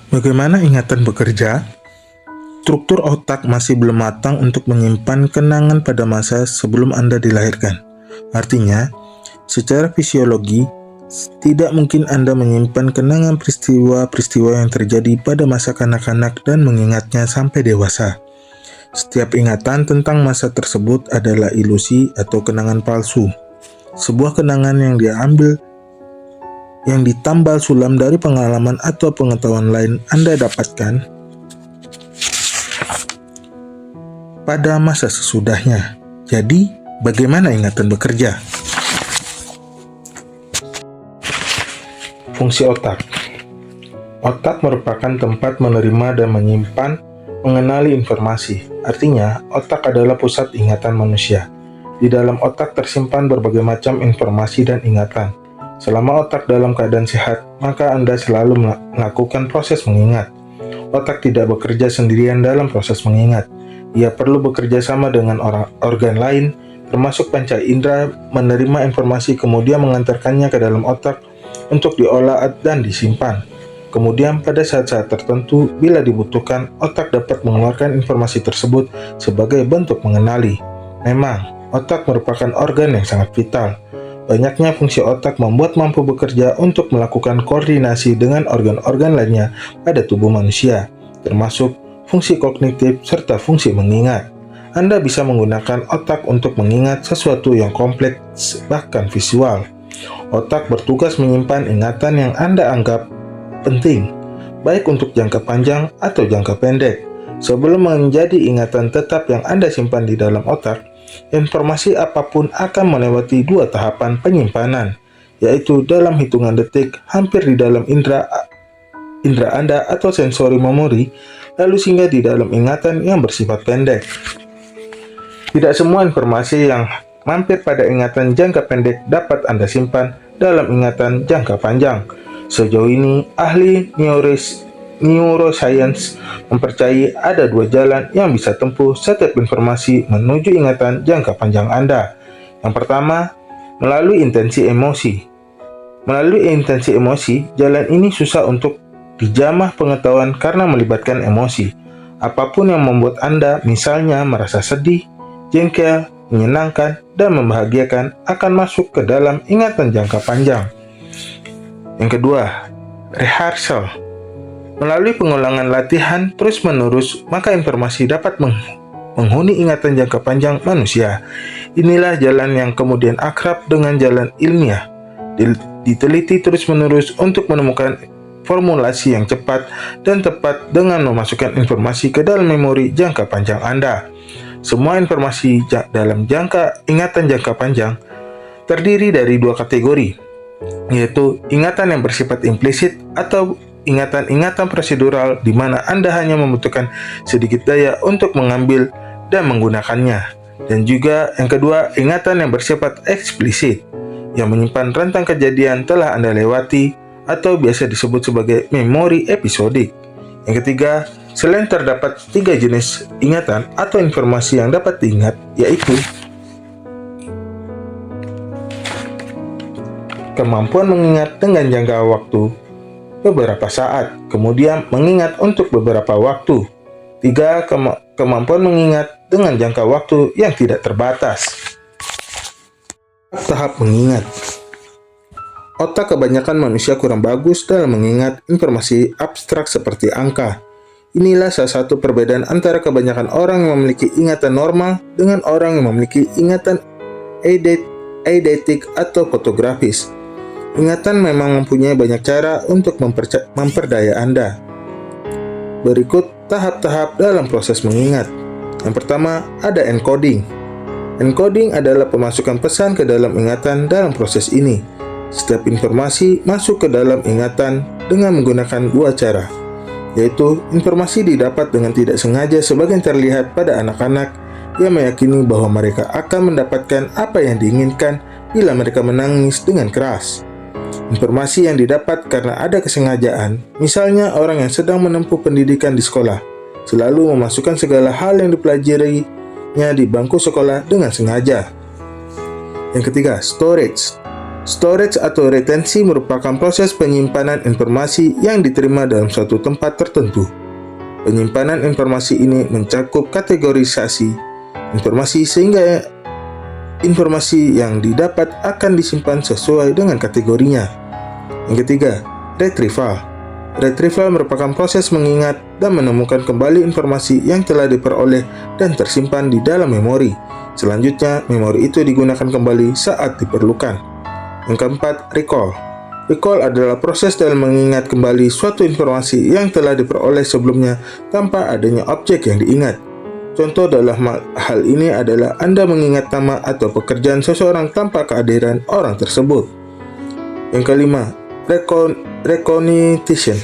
Bagaimana ingatan bekerja? Struktur otak masih belum matang untuk menyimpan kenangan pada masa sebelum Anda dilahirkan. Artinya, secara fisiologi, tidak mungkin Anda menyimpan kenangan peristiwa-peristiwa yang terjadi pada masa kanak-kanak dan mengingatnya sampai dewasa. Setiap ingatan tentang masa tersebut adalah ilusi atau kenangan palsu. Sebuah kenangan yang ditambal sulam dari pengalaman atau pengetahuan lain Anda dapatkan pada masa sesudahnya. Jadi, bagaimana ingatan bekerja? Fungsi otak. Otak merupakan tempat menerima dan menyimpan, mengenali informasi. Artinya, otak adalah pusat ingatan manusia. Di dalam otak tersimpan berbagai macam informasi dan ingatan. Selama otak dalam keadaan sehat, maka Anda selalu melakukan proses mengingat. Otak tidak bekerja sendirian dalam proses mengingat. Ia perlu bekerja sama dengan organ lain, termasuk panca indera, menerima informasi kemudian mengantarkannya ke dalam otak untuk diolah dan disimpan. Kemudian pada saat-saat tertentu, bila dibutuhkan, otak dapat mengeluarkan informasi tersebut sebagai bentuk mengenali. Memang, otak merupakan organ yang sangat vital. Banyaknya fungsi otak membuat mampu bekerja untuk melakukan koordinasi dengan organ-organ lainnya pada tubuh manusia, termasuk fungsi kognitif, serta fungsi mengingat. Anda bisa menggunakan otak untuk mengingat sesuatu yang kompleks, bahkan visual. Otak bertugas menyimpan ingatan yang Anda anggap penting, baik untuk jangka panjang atau jangka pendek. Sebelum menjadi ingatan tetap yang Anda simpan di dalam otak, informasi apapun akan melewati dua tahapan penyimpanan, yaitu dalam hitungan detik, hampir di dalam indera Anda atau sensori memori, lalu singgah di dalam ingatan yang bersifat pendek. Tidak semua informasi yang mampir pada ingatan jangka pendek dapat Anda simpan dalam ingatan jangka panjang. Sejauh ini, ahli neuroscience mempercayai ada dua jalan yang bisa tempuh setiap informasi menuju ingatan jangka panjang Anda. Yang pertama, melalui intensi emosi. Melalui intensi emosi, jalan ini susah untuk dijamah pengetahuan karena melibatkan emosi. Apapun yang membuat Anda misalnya merasa sedih, jengkel, menyenangkan, dan membahagiakan akan masuk ke dalam ingatan jangka panjang. Yang kedua, rehearsal. Melalui pengulangan latihan terus-menerus, maka informasi dapat menghuni ingatan jangka panjang manusia. Inilah jalan yang kemudian akrab dengan jalan ilmiah. Diteliti terus-menerus untuk menemukan formulasi yang cepat dan tepat dengan memasukkan informasi ke dalam memori jangka panjang Anda. Semua informasi dalam ingatan jangka panjang terdiri dari dua kategori, yaitu ingatan yang bersifat implisit atau ingatan-ingatan prosedural di mana Anda hanya membutuhkan sedikit daya untuk mengambil dan menggunakannya. Dan juga yang kedua, ingatan yang bersifat eksplisit, yang menyimpan rentang kejadian telah Anda lewati atau biasa disebut sebagai memori episodik. Yang ketiga, selain terdapat 3 jenis ingatan atau informasi yang dapat diingat, yaitu kemampuan mengingat dengan jangka waktu beberapa saat, kemudian mengingat untuk beberapa waktu. 3. Kemampuan mengingat dengan jangka waktu yang tidak terbatas. Tahap mengingat. Otak kebanyakan manusia kurang bagus dalam mengingat informasi abstrak seperti angka. Inilah salah satu perbedaan antara kebanyakan orang yang memiliki ingatan normal dengan orang yang memiliki ingatan eidetik atau fotografis. Ingatan memang mempunyai banyak cara untuk memperdaya Anda. Berikut tahap-tahap dalam proses mengingat. Yang pertama, ada encoding. Encoding adalah pemasukan pesan ke dalam ingatan dalam proses ini. Setiap informasi masuk ke dalam ingatan dengan menggunakan dua cara, yaitu informasi didapat dengan tidak sengaja sebagian terlihat pada anak-anak yang meyakini bahwa mereka akan mendapatkan apa yang diinginkan bila mereka menangis dengan keras. Informasi yang didapat karena ada kesengajaan, misalnya orang yang sedang menempuh pendidikan di sekolah, selalu memasukkan segala hal yang dipelajarinya di bangku sekolah dengan sengaja. Yang ketiga, storage. Storage atau retensi merupakan proses penyimpanan informasi yang diterima dalam suatu tempat tertentu. Penyimpanan informasi ini mencakup kategorisasi informasi sehingga informasi yang didapat akan disimpan sesuai dengan kategorinya. Yang ketiga, retrieval. Retrieval merupakan proses mengingat dan menemukan kembali informasi yang telah diperoleh dan tersimpan di dalam memori. Selanjutnya, memori itu digunakan kembali saat diperlukan. Yang keempat, recall. Recall adalah proses dalam mengingat kembali suatu informasi yang telah diperoleh sebelumnya tanpa adanya objek yang diingat. Contoh dalam hal ini adalah Anda mengingat nama atau pekerjaan seseorang tanpa kehadiran orang tersebut. Yang kelima, recognition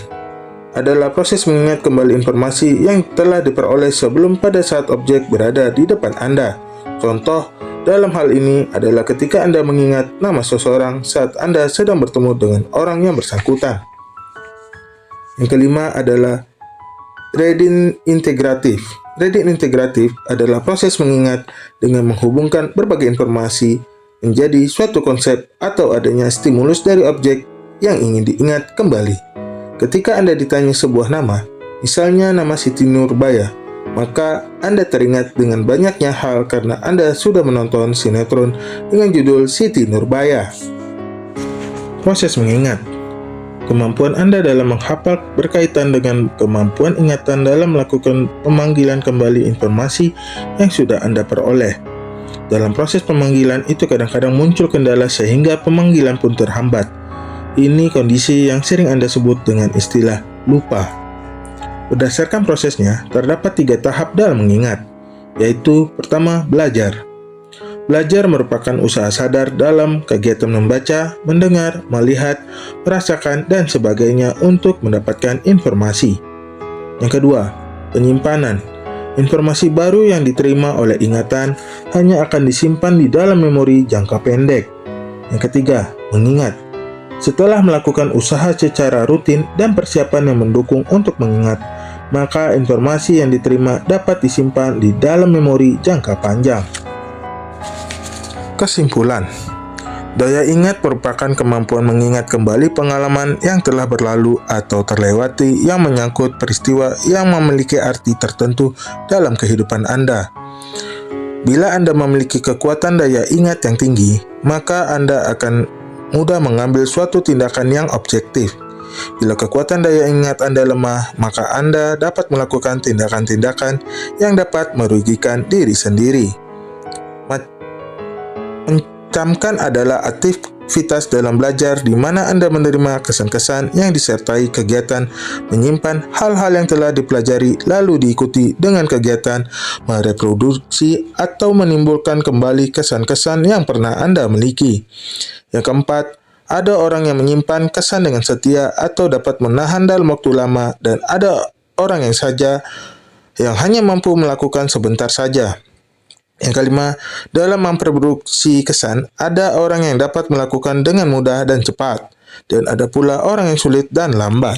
adalah proses mengingat kembali informasi yang telah diperoleh sebelum pada saat objek berada di depan Anda. Contoh dalam hal ini adalah ketika Anda mengingat nama seseorang saat Anda sedang bertemu dengan orang yang bersangkutan. Yang kelima adalah reading integratif. Reading integratif adalah proses mengingat dengan menghubungkan berbagai informasi menjadi suatu konsep atau adanya stimulus dari objek yang ingin diingat kembali. Ketika Anda ditanya sebuah nama, misalnya nama Siti Nurbaya, maka Anda teringat dengan banyaknya hal karena Anda sudah menonton sinetron dengan judul Siti Nurbaya. Proses mengingat. Kemampuan Anda dalam menghafal berkaitan dengan kemampuan ingatan dalam melakukan pemanggilan kembali informasi yang sudah Anda peroleh. Dalam proses pemanggilan itu kadang-kadang muncul kendala sehingga pemanggilan pun terhambat. Ini kondisi yang sering Anda sebut dengan istilah lupa. Berdasarkan prosesnya, terdapat 3 tahap dalam mengingat, yaitu pertama, belajar. Belajar merupakan usaha sadar dalam kegiatan membaca, mendengar, melihat, merasakan, dan sebagainya untuk mendapatkan informasi. Yang kedua, penyimpanan. Informasi baru yang diterima oleh ingatan hanya akan disimpan di dalam memori jangka pendek. Yang ketiga, mengingat. Setelah melakukan usaha secara rutin dan persiapan yang mendukung untuk mengingat, maka informasi yang diterima dapat disimpan di dalam memori jangka panjang. Kesimpulan, daya ingat merupakan kemampuan mengingat kembali pengalaman yang telah berlalu atau terlewati yang menyangkut peristiwa yang memiliki arti tertentu dalam kehidupan Anda. Bila Anda memiliki kekuatan daya ingat yang tinggi, maka Anda akan mudah mengambil suatu tindakan yang objektif. Bila kekuatan daya ingat Anda lemah, maka Anda dapat melakukan tindakan-tindakan yang dapat merugikan diri sendiri. Mencamkan adalah aktivitas dalam belajar di mana Anda menerima kesan-kesan yang disertai kegiatan menyimpan hal-hal yang telah dipelajari lalu diikuti dengan kegiatan mereproduksi atau menimbulkan kembali kesan-kesan yang pernah Anda miliki. Yang keempat, ada orang yang menyimpan kesan dengan setia atau dapat menahan dalam waktu lama, dan ada orang yang hanya mampu melakukan sebentar saja. Yang kelima, dalam memproduksi kesan, ada orang yang dapat melakukan dengan mudah dan cepat, dan ada pula orang yang sulit dan lambat.